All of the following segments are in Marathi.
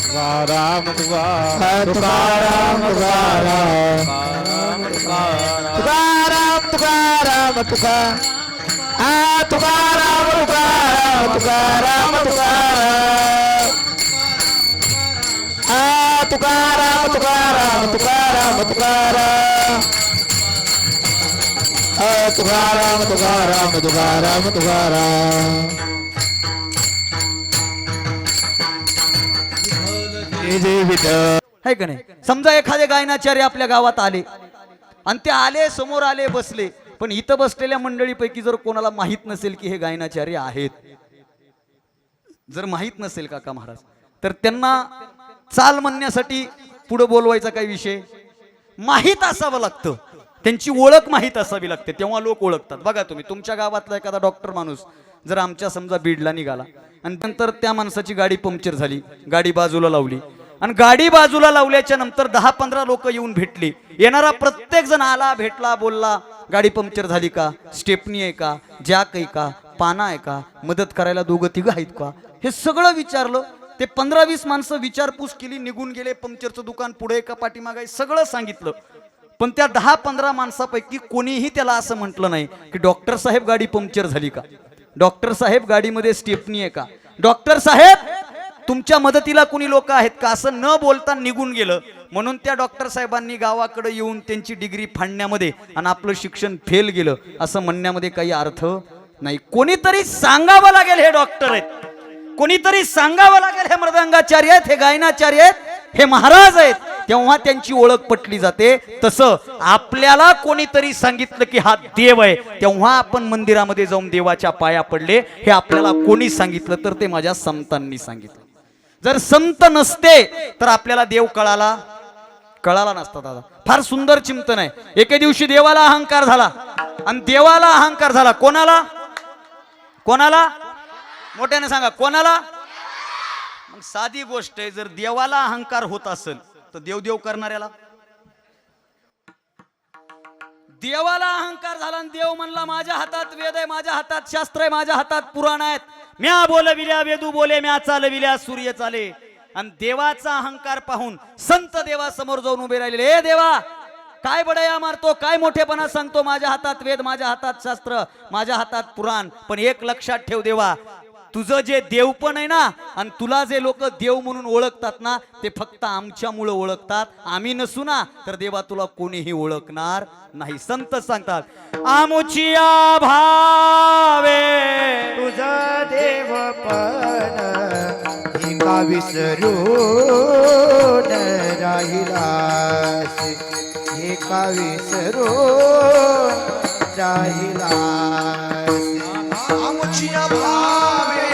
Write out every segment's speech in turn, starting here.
तुकाराम तुकाराम तुकाराम तुकाराम तुकाराम तुकाराम तुकाराम तुकाराम तुकाराम तुकाराम तुकाराम तुकाराम तुकाराम तुकाराम तुकाराम तुकाराम है का नाही. समजा एखादे गायनाचार्य आपल्या गावात आले आणि ते आले समोर आले बसले, पण इथं बसलेल्या मंडळीपैकी जर कोणाला माहित नसेल की हे गायनाचार्य आहेत, जर माहित नसेल काका महाराज, तर त्यांना चाल म्हणण्यासाठी पुढे बोलवायचा काही विषय माहित असावं लागतं, त्यांची ओळख माहित असावी लागते, तेव्हा लोक ओळखतात. बघा तुम्ही तुमच्या गावातला एखादा डॉक्टर माणूस जर आमच्या समजा बीडला निघाला आणि नंतर त्या माणसाची गाडी पंक्चर झाली, गाडी बाजूला लावली आणि गाडी बाजूला लावल्याच्या नंतर 10-15 लोक येऊन भेटली, येणारा प्रत्येक जण आला भेटला बोलला गाडी पंक्चर झाली का, स्टेपनी आहे का, जॅक आहे का, पाना आहे का, मदत करायला दोघं तिघं आहेत का, हे सगळं विचारलं. ते 15-20 माणसं विचारपूस केली, निघून गेले. पंक्चरचं दुकान पुढे का पाठीमागे सगळं सांगितलं, पण त्या 10-15 माणसापैकी कोणीही त्याला असं म्हटलं नाही की डॉक्टर साहेब गाडी पंक्चर झाली का, डॉक्टर साहेब गाडीमध्ये स्टेपनी आहे का, डॉक्टर साहेब तुमच्या मदतीला कुणी लोक आहेत का, असं न बोलता निघून गेलं. म्हणून त्या डॉक्टर साहेबांनी गावाकडे येऊन त्यांची डिग्री फाडण्यामध्ये आणि आपलं शिक्षण फेल गेलं असं म्हणण्यामध्ये काही अर्थ नाही. कोणीतरी सांगावं लागेल हे डॉक्टर आहेत, कोणीतरी सांगावं लागेल हे मृदंगाचार्य आहेत, हे गायनाचार्य आहेत, हे महाराज आहेत, तेव्हा त्यांची ओळख पटली जाते. तसं आपल्याला कोणीतरी सांगितलं की हा देव आहे, तेव्हा आपण मंदिरामध्ये जाऊन देवाच्या पाया पडले. हे आपल्याला कोणी सांगितलं तर ते माझ्या संतांनी सांगितलं. जर संत नसते तर आपल्याला देव कळाला नसता. दादा फार सुंदर चिंतन आहे. एके दिवशी देवाला अहंकार झाला आणि देवाला अहंकार झाला. कोणाला कोणाला मोठ्याने सांगा, कोणाला? मग साधी गोष्ट आहे, जर देवाला अहंकार होत असेल तर देव करणाऱ्याला, देवाला अहंकार झाला आणि देव म्हणला माझ्या हातात वेद आहे, माझ्या हातात शास्त्र आहे, माझ्या हातात पुराण आहेत, म्या बोलविल्या वेदू बोले, म्या चालविल्या सूर्य चाले. आणि देवाचा अहंकार पाहून संत देवा समोर जाऊन उभे राहिलेले, ए देवा काय बडया मारतो, काय मोठेपणा सांगतो, माझ्या हातात वेद, माझ्या हातात शास्त्र, माझ्या हातात पुराण. पण एक लक्षात ठेव देवा, तुझं जे देव पण आहे ना आणि तुला जे लोक देव म्हणून ओळखतात ना ते फक्त आमच्यामुळे ओळखतात, आम्ही नसू ना तर देवा तुला कोणीही ओळखणार नाही. संत सांगतात आमुचिया भावे तुझा देवपण एका विसरून राहिलास, एका विसरून राहिलास. आमुचिया भावे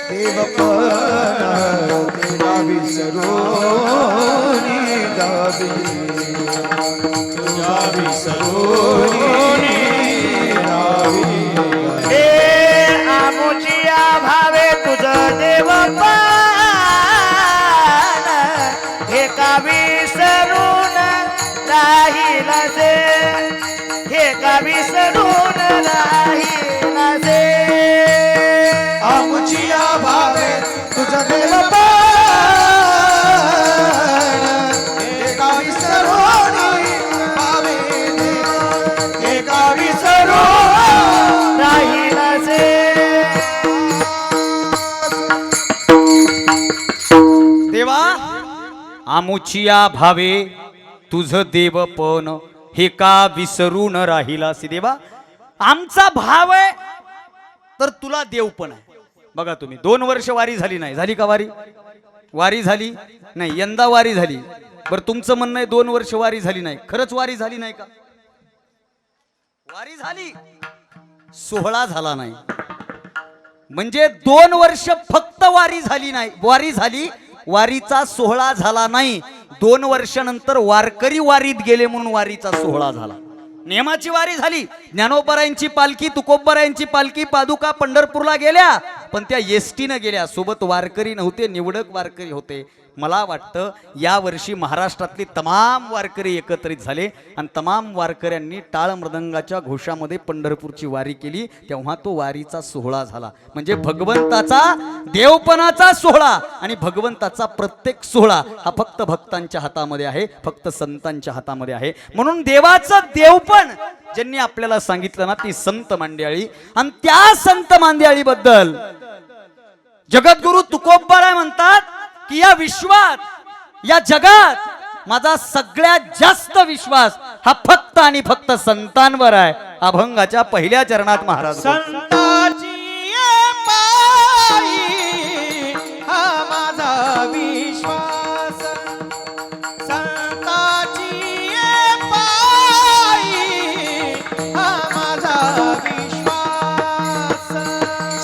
देवपण तुझा विसरून गावी, तुझा विसरून रावी. आमुचिया भावे तुझं देवपण एका विसरून राहिला से, एका विसरून राहिला से. आमुचिया भावे तुझं देवपण एका विसरून भावे, एका विसरून राहिला से. देवा आमुचिया भावे तुझ देवपण हे का विसरून राहिलासी. देवा आमचा भाव आहे तर तुला देव पण आहे. बघा तुम्ही 2 वर्ष वारी झाली नाही, झाली का वारी? वारी झाली नाही, यंदा वारी झाली. बरं तुमचं म्हणणं आहे 2 वर्ष वारी झाली नाही, खरंच वारी झाली नाही का? वारी झाली, सोहळा झाला नाही. म्हणजे 2 वर्ष फक्त वारी झाली नाही, वारी झाली, वारीचा सोहळा झाला नाही. 2 वर्षानंतर वारकरी वारीत गेले म्हणून वारीचा सोहळा झाला. नियमाची वारी झाली, ज्ञानोबरायांची पालखी, तुकोबरायांची पालखी, पादुका पंढरपूरला गेल्या, पण त्या एसटीनं गेल्या, सोबत वारकरी नव्हते, निवडक वारकरी होते. मला वाटतं या वर्षी महाराष्ट्रातली तमाम वारकरी एकत्रित झाले आणि तमाम वारकऱ्यांनी टाळ मृदंगाच्या घोषामध्ये पंढरपूरची वारी केली. तेव्हा तो वारीचा सोहळा झाला. म्हणजे भगवंताचा देवपणाचा सोहळा आणि भगवंताचा प्रत्येक सोहळा हा फक्त भक्तांच्या हातामध्ये आहे, फक्त संतांच्या हातामध्ये आहे. म्हणून देवाचं देवपण ज्यांनी आपल्याला सांगितलं ना, ती संत मांदियाळी. आणि त्या संत मांदियाळीबद्दल जगद्गुरु तुकोबराय म्हणतात की या विश्वात, या जगात माझा सगळ्यात जास्त विश्वास हा फक्त आणि फक्त संतांवर आहे. अभंगाच्या पहिल्या चरणात महाराज संताची पायी हा माझा विश्वास, संताची पायी हा माझा विश्वास,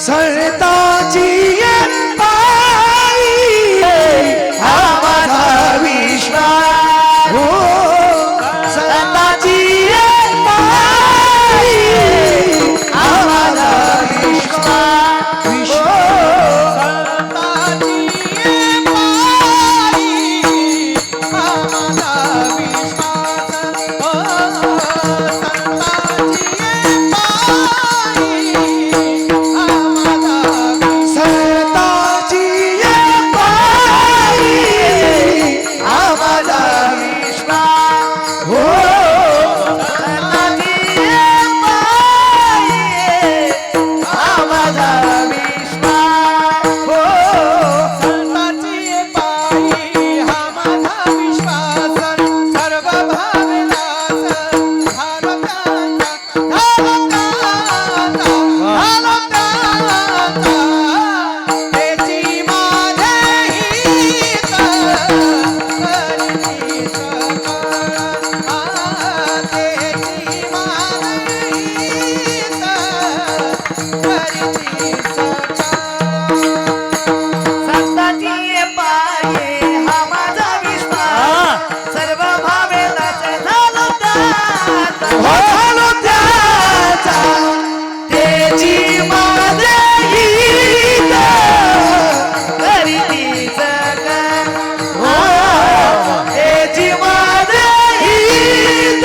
संताची पायी हा माझा विश्वास, हो संताची पायी हा माझा विश्वास, संताची पायी हा माझा विश्वास, संताची पायी हा माझा, संताची पायी हा माझा विश्वास, हो संताची पायी हा माझा विश्वास, हो संताची पायी हा माझा विश्वास, सर्व भावनास झालो त्याची माझे हित करीती सकळ, त्याची माझे हित करीती सकळ, संताची पायी हा माझा विश्वास, सर्व भावेनाचे झालो त्याचा, त्याची माझे हित करीती सकळ, हो त्याची माझे हित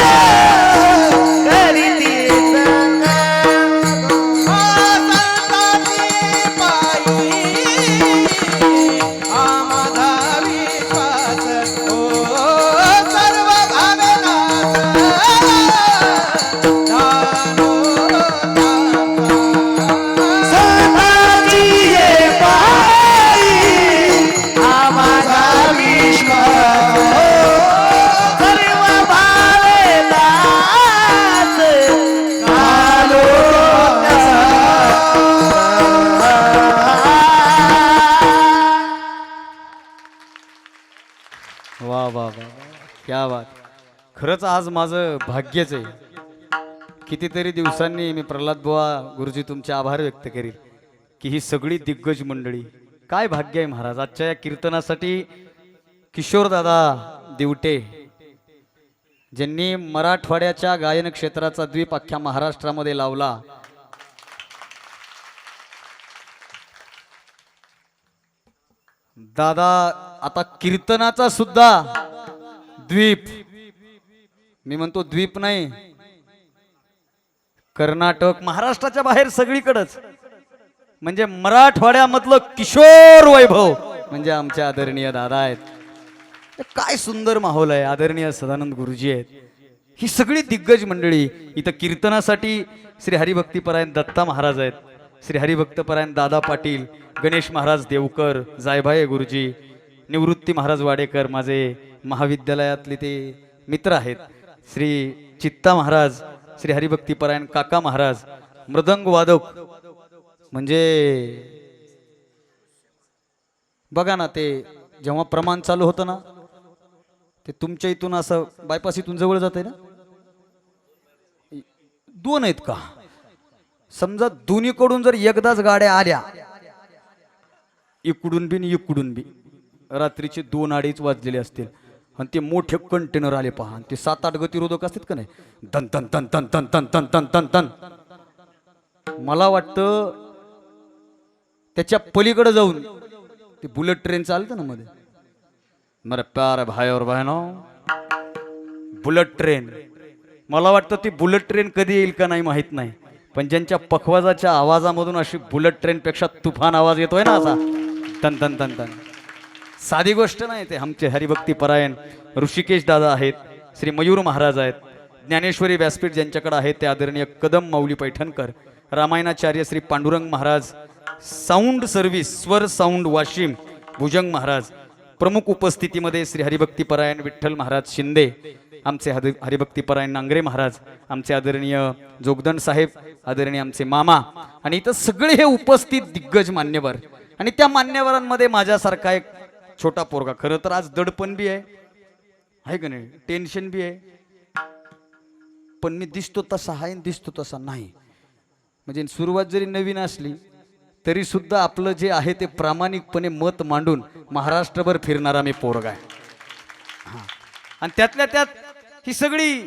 करीती सकळ, संताची पायी हा माझा विश्वास, हो सर्व भावनास झालो संताची पायी हा माझा विश्वास, सर्व भावनास झालो वा वा वा, क्या बात. खरंच आज माझं भाग्यच आहे. कितीतरी दिवसांनी मी प्रल्हाद बुवा गुरुजी तुमचे आभार व्यक्त करील की ही सगळी दिग्गज मंडळी, काय भाग्य आहे महाराज. आजच्या या कीर्तनासाठी किशोरदादा दिवटे ज्यांनी मराठवाड्याच्या गायन क्षेत्राचा द्वीप अख्ख्या महाराष्ट्रामध्ये लावला. दादा आता कीर्तनाचा सुद्धा द्वीप, मी म्हणतो द्वीप नाही, कर्नाटक महाराष्ट्राच्या बाहेर सगळीकडेच, म्हणजे मराठवाड्यामधलं किशोर वैभव म्हणजे आमचे आदरणीय दादा आहेत. काय सुंदर माहोल आहे. आदरणीय सदानंद गुरुजी आहेत. ही सगळी दिग्गज मंडळी इथं कीर्तनासाठी श्री हरिभक्तीपरायण दत्ता महाराज आहेत, श्री हरिभक्तपरायण दादा पाटील, गणेश महाराज देवकर, जायभाई गुरुजी, निवृत्ती महाराज वाडेकर माझे महाविद्यालयातले ते मित्र आहेत, श्री चित्ता महाराज, श्री हरिभक्तीपरायण काका महाराज, मृदंग वादक. म्हणजे बघा ना, ते जेव्हा प्रमाण चालू होतं ना, ते तुमच्या इथून असं बायपास इथून जवळ जाते ना, दोन आहेत का, समजा दोन्हीकडून जर एकदाच गाड्या आल्या, इकडून बी इकडून बी, रात्रीचे 2-2:30 वाजलेले असतील आणि ते मोठे कंटेनर आले पहा, आणि ते 7-8 गतिरोधक असतात का नाही, तन तन तन तन तन तन तन तन तन तन. मला वाटतं त्याच्या पलीकडे जाऊन ती बुलेट ट्रेन चालतं ना मध्ये, मेरे प्यारे भाई और बहनों, बुलेट ट्रेन, मला वाटतं ती बुलेट ट्रेन कधी येईल का नाही माहित नाही, पण ज्यांच्या पखवाजाच्या आवाजामधून अशी बुलेट ट्रेन पेक्षा तुफान आवाज येतोय ना असा तन तन तन तन, साधी गोष्ट नाही. ते आमचे हरिभक्ती परायण ऋषिकेश दादा आहेत, श्री मयूर महाराज आहेत, ज्ञानेश्वरी व्यासपीठ ज्यांच्याकडे आहेत ते आदरणीय कदम माऊली पैठणकर, रामायणाचार्य श्री पांडुरंग महाराज, साऊंड सर्व्हिस स्वर साऊंड वाशिम भुजंग महाराज, प्रमुख उपस्थितीमध्ये श्री हरिभक्ती परायण विठ्ठल महाराज शिंदे, आमचे हरिभक्ती परायण नांगरे महाराज, आमचे आदरणीय जोगदंड साहेब, आदरणीय आमचे मामा, आणि इथं सगळे हे उपस्थित दिग्गज मान्यवर, आणि त्या मान्यवरांमध्ये माझ्यासारखा एक छोटा पोरगा. खरं तर आज दडपण बी आहे का नाही, टेन्शन बी आहे, पण मी दिसतो तसा आहे दिसतो तसा नाही. म्हणजे सुरुवात जरी नवीन असली तरी सुद्धा आपलं जे आहे ते प्रामाणिकपणे मत मांडून महाराष्ट्रभर फिरणारा मी पोरगा आहे. हां, आणि त्यातल्या त्यात ही सगळी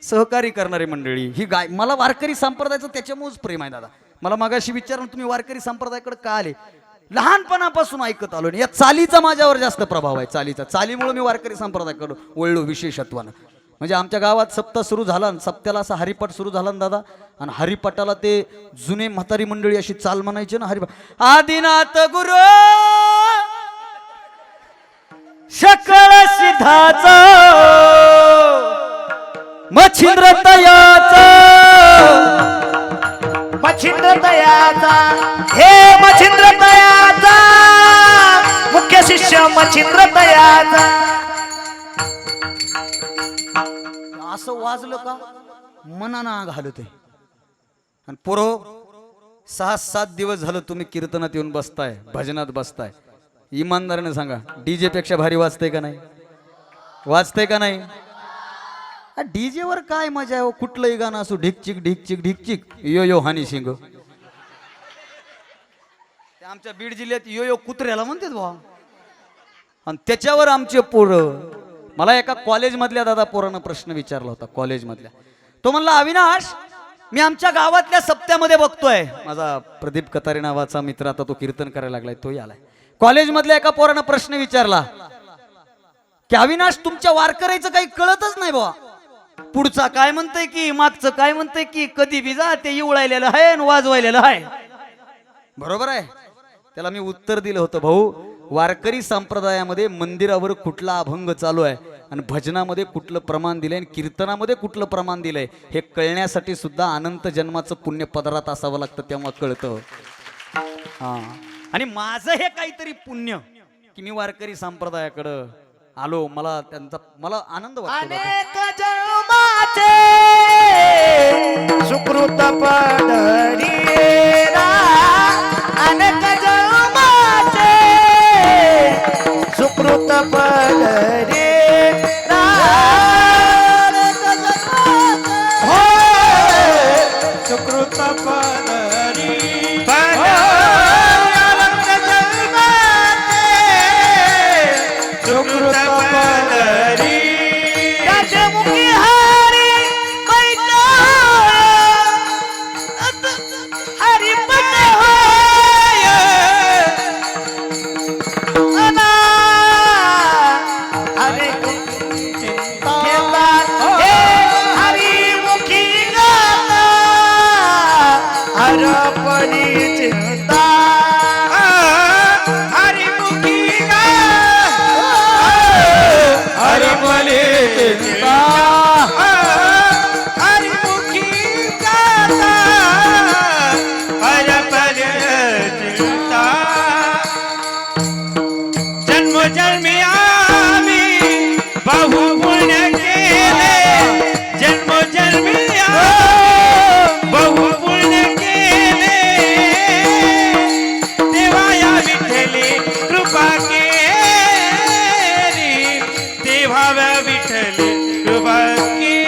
सहकारी करणारी मंडळी, ही मला वारकरी संप्रदायाचं त्याच्यामुळेच प्रेम आहे दादा. मला मागाशी विचारून तुम्ही वारकरी संप्रदायाकडे का आले, लहानपणापासून ऐकत आलो. या चालीचा माझ्यावर जास्त प्रभाव आहे, चालीमुळे मी वारकरी संप्रदायाकडे वळलो विशेषत्वानं. म्हणजे आमच्या गावात सप्ताह सुरू झाला, सप्त्याला असा हरिपाठ सुरू झाला ना दादा, आणि हरिपाठाला ते जुने म्हातारी मंडळी अशी चाल म्हणायचे ना, हरिपाठ आदिनाथ गुरु शकळ सिद्धाचा मच्छिंद्र तयाचा, मच्छिंद्र तयाचा, हे मच्छिंद्र तयाचा, मुख्य शिष्य मच्छिंद्र तयाचा. असं वाजलं का मनाना घालत आहे. आणि पोरो 6-7 दिवस झालं तुम्ही कीर्तनात येऊन बसताय, भजनात बसताय, इमानदारीने सांगा डीजे पेक्षा भारी वाजतंय का नाही, वाजतंय का नाही? डीजे वर काय मजा आहे, कुठलंही गाणं असो, ढिकचिक ढिकचिक ढिकचिक, यो यो हानी शिंग. आमच्या बीड जिल्ह्यात यो यो कुत्र्याला म्हणतात बा, आणि त्याच्यावर आमचे पोरं. मला एका कॉलेजमधल्या दादा पोरानं प्रश्न विचारला होता, कॉलेजमधल्या. तो म्हणला, अविनाश मी आमच्या गावातल्या सप्त्यामध्ये बघतोय, माझा प्रदीप कतारे नावाचा मित्र आता तो कीर्तन करायला लागलाय, तोही आलाय. कॉलेजमधल्या एका पोरानं प्रश्न विचारला की अविनाश तुमच्या वारकऱ्याचं काही कळतच नाही बा, पुढचा काय म्हणतंय की मागचं काय म्हणतंय की, कधी बिजा ते इवळायलेलं आहे आणि वाजवायलेलं आहे. बरोबर आहे. त्याला मी उत्तर दिलं होतं, भाऊ वारकरी संप्रदायामध्ये मंदिरावर कुठला अभंग चालू आहे आणि भजनामध्ये कुठलं प्रमाण दिलंय आणि कीर्तनामध्ये कुठलं प्रमाण दिलंय हे कळण्यासाठी सुद्धा अनंत जन्माचं पुण्य पदरात असावं लागतं, तेव्हा कळतं. हा, आणि माझं हे काहीतरी पुण्य की मी वारकरी संप्रदायाकडं आलो, मला आनंद वाटतो. अनेक जन्माचे सुकृत पडलेला, अनेक जन्माचे सुकृत पडलेला, हो सुकृत पडली सुकृत पडली, त्याचे मुखी हरी बैठा हरी पण होय अना हरे चिंता हे हरी मुखी गाता हरपणी चिंता हरी मुखी हरपणी चिंता हरी मुखी गाता हरपणी चिंता. जन्मोजन्मी आम्ही बहु पुण्य केले, जन्मोजन्मी बहु पुण्य केले, देवा या विठ्ठली कृपा केली, देवा विठ्ठली कृपा केली.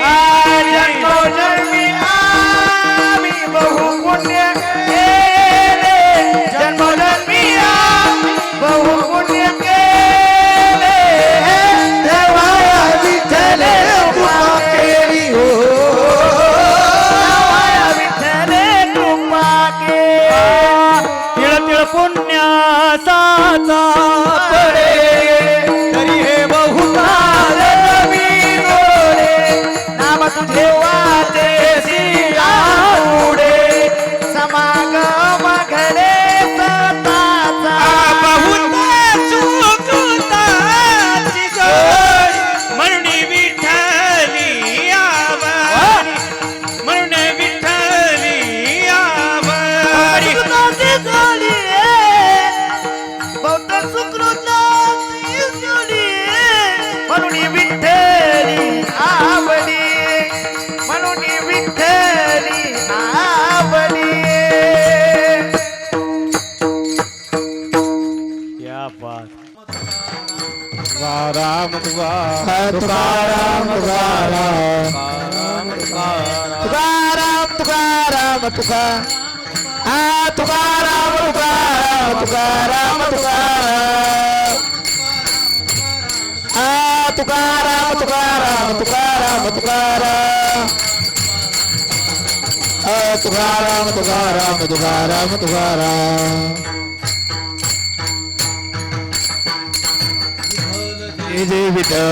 जन्मोजन्मी आम्ही बहु पुण्य केले, जन्मोजन्मी बहु पुण्य केले, होत सुकृताची जोडी म्हणून विठ्ठली आवडी म्हणून विठ्ठली आवडी क्या बात तुकाराम तुकाराम तुकाराम तुकाराम तुकाराम तुका आ तुकाराम तुकाराम तुकाराम तुकाराम आ तुकाराम तुकाराम तुकाराम तुकाराम आ तुकाराम तुकाराम तुकाराम तुकाराम जय विठ्ठल